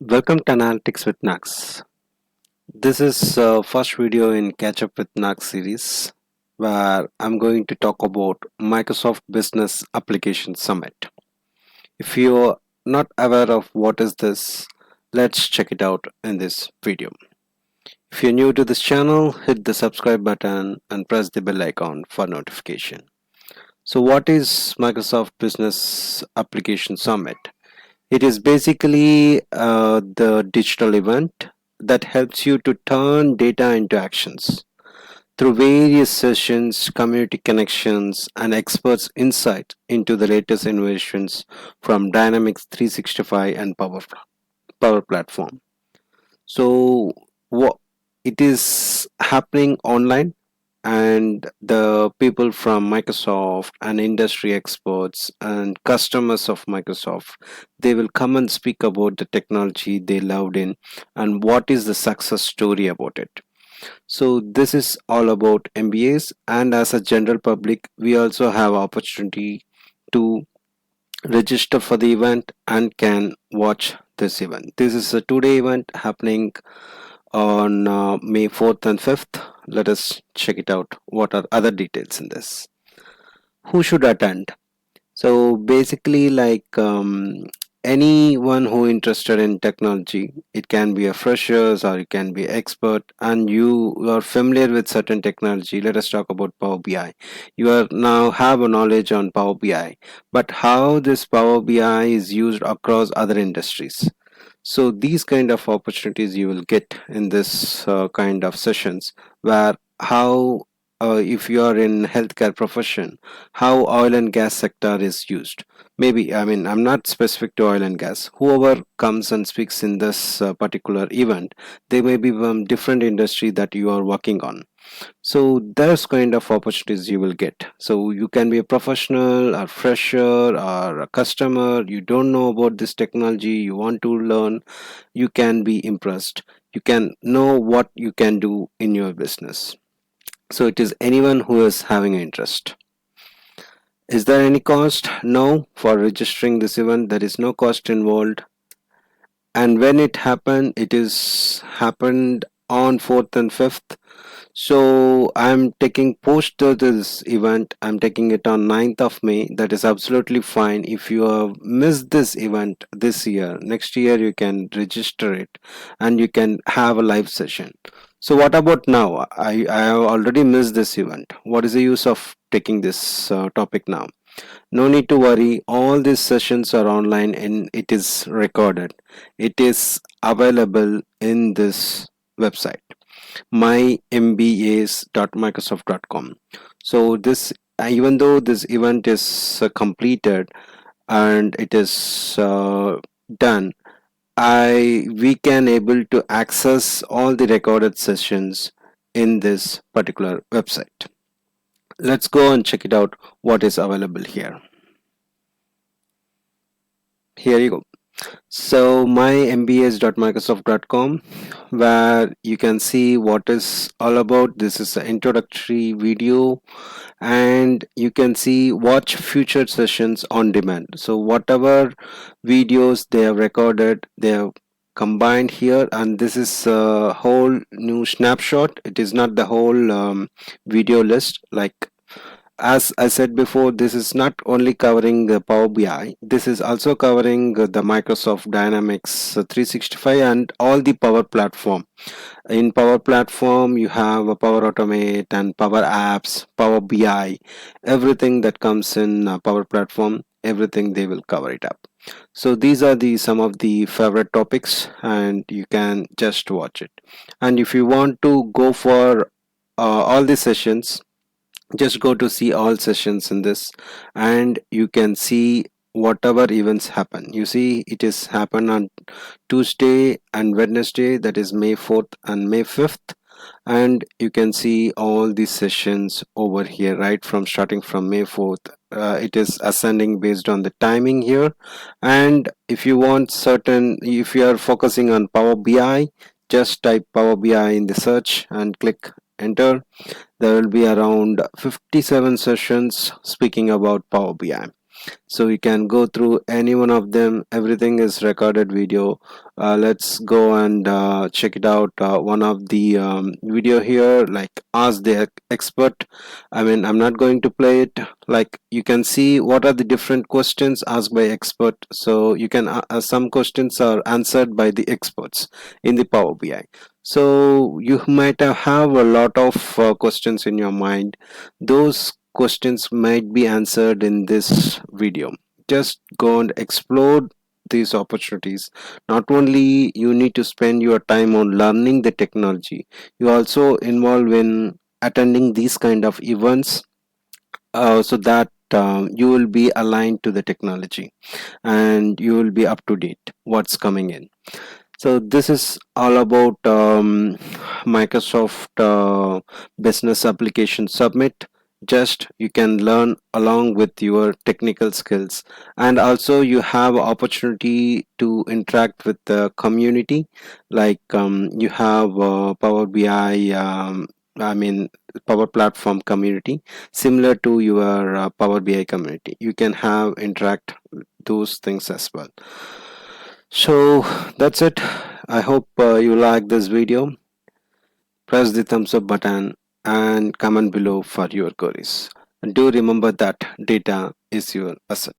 Welcome to Analytics with Nax. This is first video in Catch Up with Nax series where I'm going to talk about Microsoft Business Application Summit. If you're not aware of what is this, let's check it out in this video. If you're new to this channel, hit the subscribe button and press the bell icon for notification. So what is Microsoft Business Application Summit? It is basically the digital event that helps you to turn data into actions through various sessions, community connections, and experts' insight into the latest innovations from Dynamics 365 and Power Platform. So, what it is happening online, and the people from Microsoft and industry experts and customers of Microsoft, they will come and speak about the technology they loved in and what is the success story about it. So this is all about MBAs, and as a general public we also have opportunity to register for the event and can watch this event. This is a 2-day event happening on May 4th and 5th. Let us check it out. What are other details in this? Who should attend? So basically, like anyone who interested in technology, it can be a freshers or it can be expert, and you are familiar with certain technology. Let us talk about Power BI. You are now have a knowledge on Power BI, but how this Power BI is used across other industries. So these kind of opportunities you will get in this kind of sessions, where how if you are in healthcare profession, how oil and gas sector is used. Maybe, I mean, I'm not specific to oil and gas. Whoever comes and speaks in this particular event, they may be from different industry that you are working on. So there's kind of opportunities you will get. So you can be a professional or fresher or a customer, you don't know about this technology, you want to learn, you can be impressed, you can know what you can do in your business. So it is anyone who is having an interest. Is there any cost? No. For registering this event there is no cost involved, and when it happened, it is happened on 4th and 5th. So I'm taking post to this event, I'm taking it on 9th of May. That is absolutely fine. If you have missed this event this year, next year you can register it and you can have a live session. So what about now? I have already missed this event. What is the use of taking this topic now? No need to worry, all these sessions are online and it is recorded. It is available in this website, mybas.microsoft.com. So this, even though this event is completed and it is done, I we can able to access all the recorded sessions in this particular website. Let's go and check it out what is available here. Here you go. So mybas.microsoft.com, where you can see what is all about. This is an introductory video, and you can see watch future sessions on demand. So whatever videos they have recorded, they have combined here, and this is a whole new snapshot. It is not the whole video list. Like, as I said before, this is not only covering the Power BI, this is also covering the Microsoft Dynamics 365 and all the Power Platform. In Power Platform, you have a Power Automate and Power Apps, Power BI, everything that comes in Power Platform, everything they will cover it up. So these are the some of the favorite topics, and you can just watch it. And if you want to go for all the sessions, just go to see all sessions in this, and you can see whatever events happen. You see it is happen on Tuesday and Wednesday, that is May 4th and May 5th, and you can see all these sessions over here, right from starting from May 4th. It is ascending based on the timing here. And if you want certain, if you are focusing on Power BI, just type Power BI in the search and click enter. There will be around 57 sessions speaking about Power BI. so you can go through any one of them. Everything is recorded video. Let's go and check it out. One of the video here, like ask the expert. I mean, I'm not going to play it. Like, you can see what are the different questions asked by expert. So you can some questions are answered by the experts in the Power BI. So you might have a lot of questions in your mind. Those questions might be answered in this video. Just go and explore these opportunities. Not only you need to spend your time on learning the technology, you also involve in attending these kind of events, so that you will be aligned to the technology and you will be up to date what's coming in. So this is all about Microsoft Business Application Summit. Just you can learn along with your technical skills, and also you have opportunity to interact with the community. Like you have Power BI. I mean, Power Platform community, similar to your Power BI community. You can have interact those things as well. So that's it. I hope you like this video. Press the thumbs up button and comment below for your queries. And do remember that data is your asset.